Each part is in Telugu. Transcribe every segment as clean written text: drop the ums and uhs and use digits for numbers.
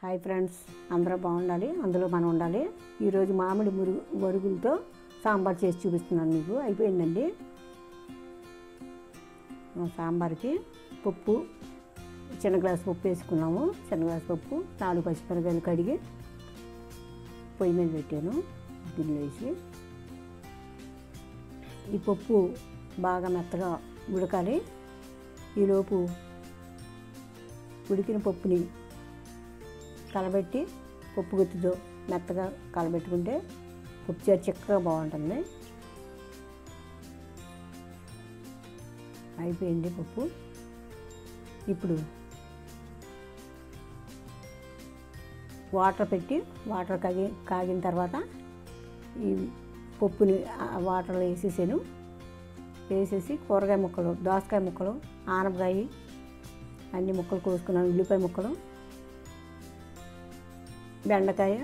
హాయ్ ఫ్రెండ్స్, అందరూ బాగుండాలి, అందులో మనం ఉండాలి. ఈరోజు మామిడి వరుగులతో సాంబార్ చేసి చూపిస్తున్నాను మీకు. అయిపోయిందండి. సాంబార్కి పప్పు, చిన్న గ్లాస్ పప్పు వేసుకున్నాము. చిన్న గ్లాస్ పప్పు, 4 పచ్చిమిరపకాయలు కడిగి పొయ్యి మీద పెట్టాను. గిన్నెలో వేసి ఈ పప్పు బాగా మెత్తగా ఉడకాలి. ఈలోపు ఉడికిన పప్పుని కలబెట్టి పప్పు గుత్తితో మెత్తగా కలబెట్టుకుంటే పప్పు చారు చిక్కగా బాగుంటుంది. అయిపోయింది పప్పు. ఇప్పుడు వాటర్ పెట్టి వాటర్ కాగిన తర్వాత ఈ పప్పుని వాటర్లో వేసేసి కూరగాయ ముక్కలు, దోసకాయ ముక్కలు, ఆనపకాయ అన్ని ముక్కలు కోసుకున్నాను, ఉల్లిపాయ ముక్కలు, బెండకాయ,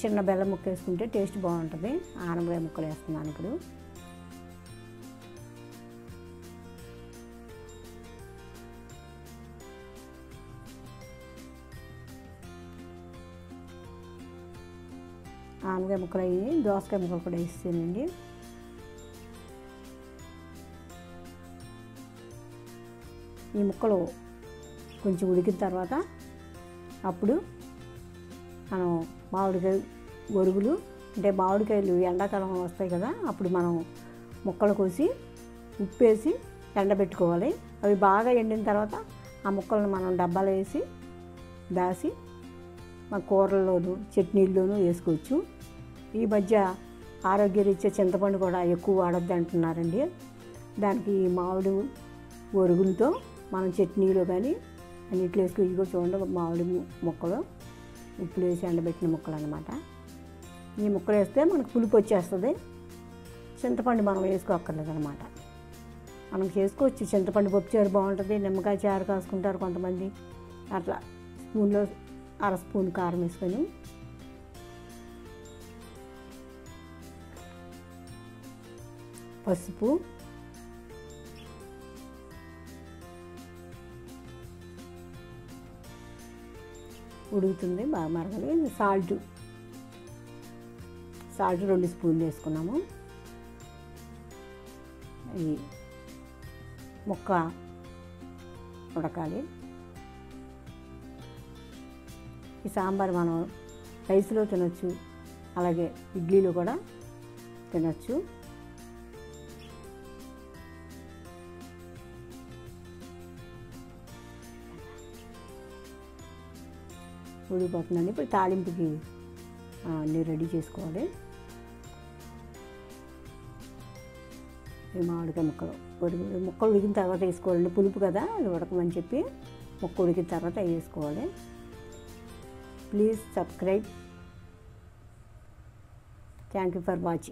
చిన్న బెల్లం ముక్క వేసుకుంటే టేస్ట్ బాగుంటుంది. ఆనపకాయ ముక్కలు వేస్తున్నాను ఇప్పుడు. ఆనపకాయ ముక్కలు అయ్యి దోసకాయ ముక్కలు కూడా వేసేసానండి. ఈ ముక్కలు కొంచెం ఉడికిన తర్వాత అప్పుడు మనం మామిడికాయ వరుగులు, అంటే మామిడికాయలు ఎండాకాలం వస్తాయి కదా, అప్పుడు మనం ముక్కలు కోసి ఉప్పేసి ఎండబెట్టుకోవాలి. అవి బాగా ఎండిన తర్వాత ఆ ముక్కలను మనం డబ్బాలో వేసి దాసి మన కూరల్లోనూ చట్నీల్లోనూ వేసుకోవచ్చు. ఈ మధ్య ఆరోగ్యరీత్యా చింతపండు కూడా ఎక్కువ వాడద్దు అంటున్నారండి. దానికి మామిడి వరుగులతో మనం చట్నీలో కానీ అన్నిట్లో వేసుకుని, ఇదిగో చూడండి మామిడి ముక్కలు ఉప్పులు వేసి ఎండబెట్టిన ముక్కలు అన్నమాట. ఈ ముక్కలు వేస్తే మనకు పులుపు వచ్చేస్తుంది. చింతపండు మనం వేసుకోక్కర్లేదు అనమాట. మనం చేసుకోవచ్చు. చింతపండు పప్పు చారు బాగుంటుంది. నిమ్మకాయ చారు కాసుకుంటారు కొంతమంది. అట్లా స్పూన్లో 1/2 స్పూన్ కారం వేసుకొని పసుపు, ఉడుకుతుంది బాగా మరగాలి. సాల్ట్ 2 స్పూన్లు వేసుకున్నాము. ఈ ముక్క ఉడకాలి. ఈ సాంబార్ మనం రైస్లో తినొచ్చు, అలాగే ఇడ్లీలో కూడా తినొచ్చు. ఉడికిపోతుందండి. ఇప్పుడు తాలింపుకి అన్నీ రెడీ చేసుకోవాలి. ఈ మామిడికాయ ముక్కలు ఉడికిన తర్వాత వేసుకోవాలండి. పులుపు కదా, అది ఉడకమని చెప్పి ముక్క ఉడికిన తర్వాత వేసుకోవాలి. Please subscribe. Thank you for watching.